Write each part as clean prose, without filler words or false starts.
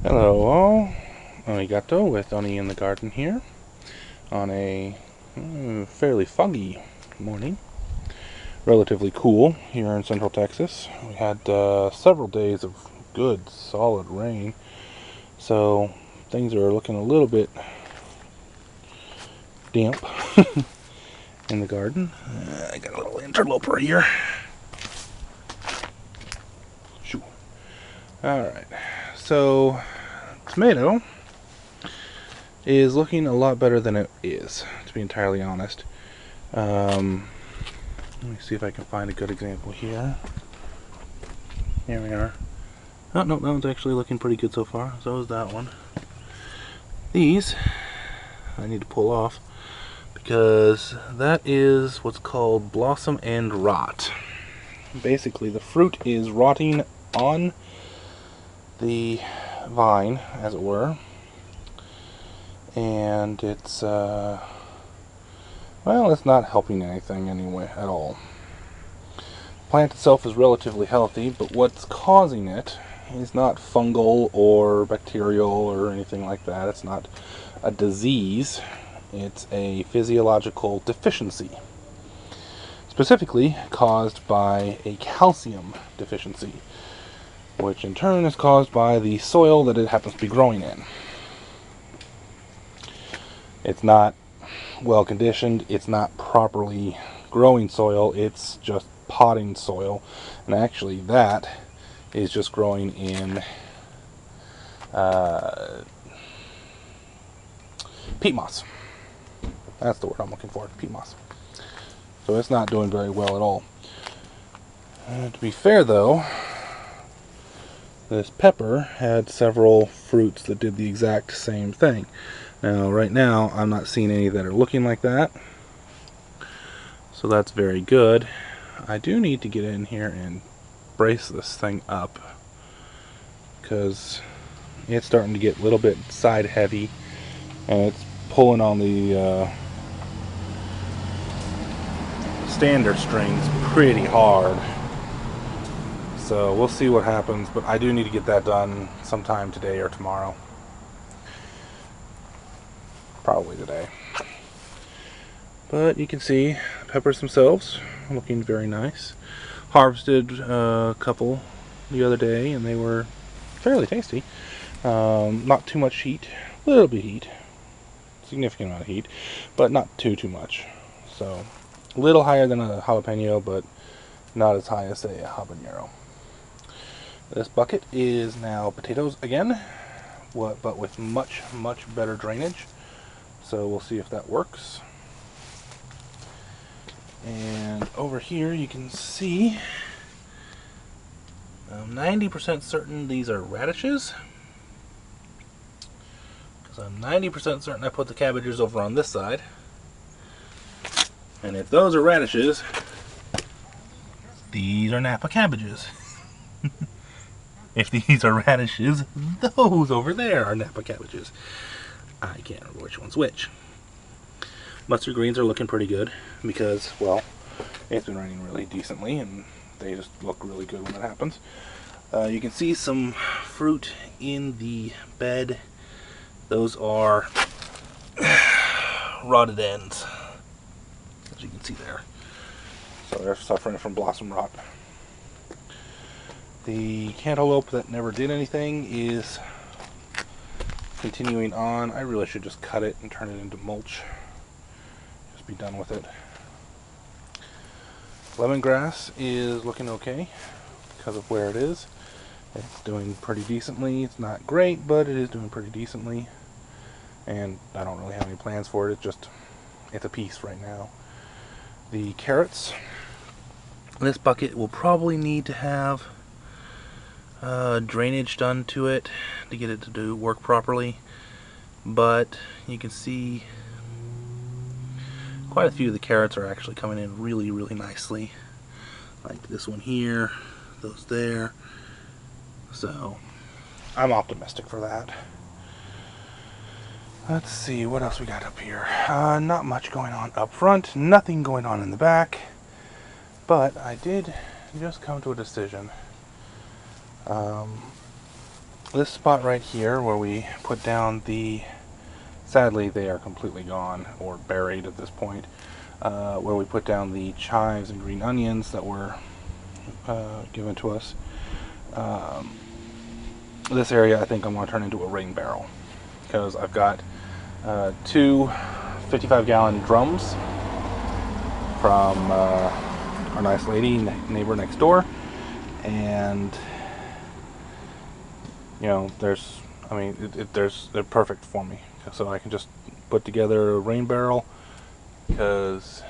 Hello all, Arigato with Oni in the garden here on a fairly foggy morning. Relatively cool here in Central Texas. We had several days of good solid rain, so things are looking a little bit damp in the garden. I got a little interloper here. Shoo. Alright, so tomato is looking a lot better than it is, to be entirely honest. Let me see if I can find a good example here. Here we are. Oh, no, that one's actually looking pretty good so far. So is that one. These, I need to pull off, because that is what's called blossom end rot. Basically, the fruit is rotting on the vine, as it were. And it's, well, it's not helping anything anyway at all. The plant itself is relatively healthy, but what's causing it is not fungal or bacterial or anything like that. It's not a disease. It's a physiological deficiency, specifically caused by a calcium deficiency, which in turn is caused by the soil that it happens to be growing in. It's not well conditioned, it's not properly growing soil, it's just potting soil, and actually that is just growing in peat moss. That's the word I'm looking for, peat moss. So it's not doing very well at all. To be fair though, this pepper had several fruits that did the exact same thing. Now, right now, I'm not seeing any that are looking like that, so that's very good. I do need to get in here and brace this thing up, because it's starting to get a little bit side heavy, and it's pulling on the stander strings pretty hard. So we'll see what happens, but I do need to get that done sometime today or tomorrow. Probably today. But you can see peppers themselves looking very nice. Harvested a couple the other day and they were fairly tasty. Not too much heat, a little bit of heat, significant amount of heat, but not too much. So a little higher than a jalapeno, but not as high as a habanero. This bucket is now potatoes again, but with much better drainage. So we'll see if that works. And over here you can see I'm 90% certain these are radishes, because I'm 90% certain I put the cabbages over on this side. And if those are radishes, these are Napa cabbages. If these are radishes, those over there are Napa cabbages. I can't remember which one's which. Mustard greens are looking pretty good because, well, it's been raining really decently and they just look really good when that happens. You can see some fruit in the bed. Those are rotted ends, as you can see there. So they're suffering from blossom rot. The cantaloupe that never did anything is continuing on. I really should just cut it and turn it into mulch. Just be done with it. Lemongrass is looking okay because of where it is. It's doing pretty decently. It's not great, but it is doing pretty decently. And I don't really have any plans for it. It's a piece right now. The carrots. This bucket will probably need to have drainage done to it to get it to work properly, but you can see quite a few of the carrots are actually coming in really nicely, like this one here, those there. So I'm optimistic for that. Let's see what else we got up here. Not much going on up front, nothing going on in the back, but I did just come to a decision. this spot right here where we put down the, sadly they are completely gone or buried at this point, where we put down the chives and green onions that were given to us. This area I think I'm going to turn into a rain barrel, because I've got two 55-gallon drums from our nice lady neighbor next door, and you know, they're perfect for me, so I can just put together a rain barrel, because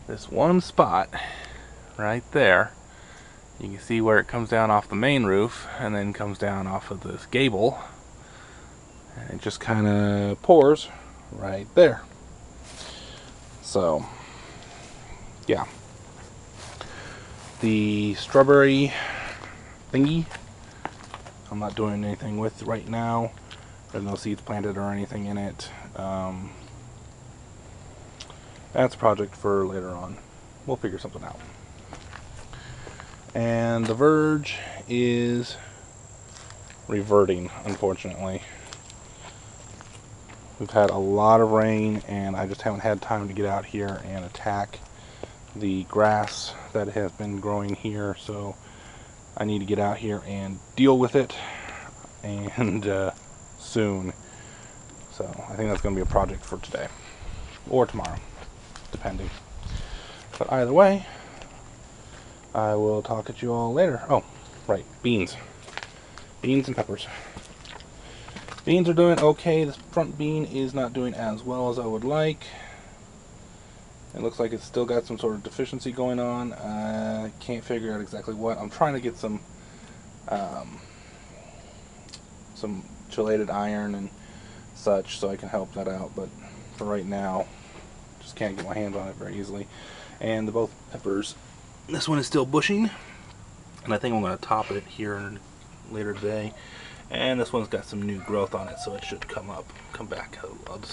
this one spot right there, you can see where it comes down off the main roof and then comes down off of this gable, and it just kind of pours right there. So yeah, the strawberry thingy I'm not doing anything with right now. There's no seeds planted or anything in it. That's a project for later on. We'll figure something out. And the verge is reverting, unfortunately. We've had a lot of rain, and I just haven't had time to get out here and attack the grass that has been growing here, so I need to get out here and deal with it, and soon. So I think that's going to be a project for today or tomorrow, depending. But either way, I will talk at you all later. Oh, right, beans and peppers. Beans are doing okay. This front bean is not doing as well as I would like. It looks like it's still got some sort of deficiency going on. I can't figure out exactly what. I'm trying to get some chelated iron and such so I can help that out, but for right now, just can't get my hands on it very easily. And the both peppers, this one is still bushing, and I think I'm going to top it here later today. And this one's got some new growth on it, so it should come back. I'll just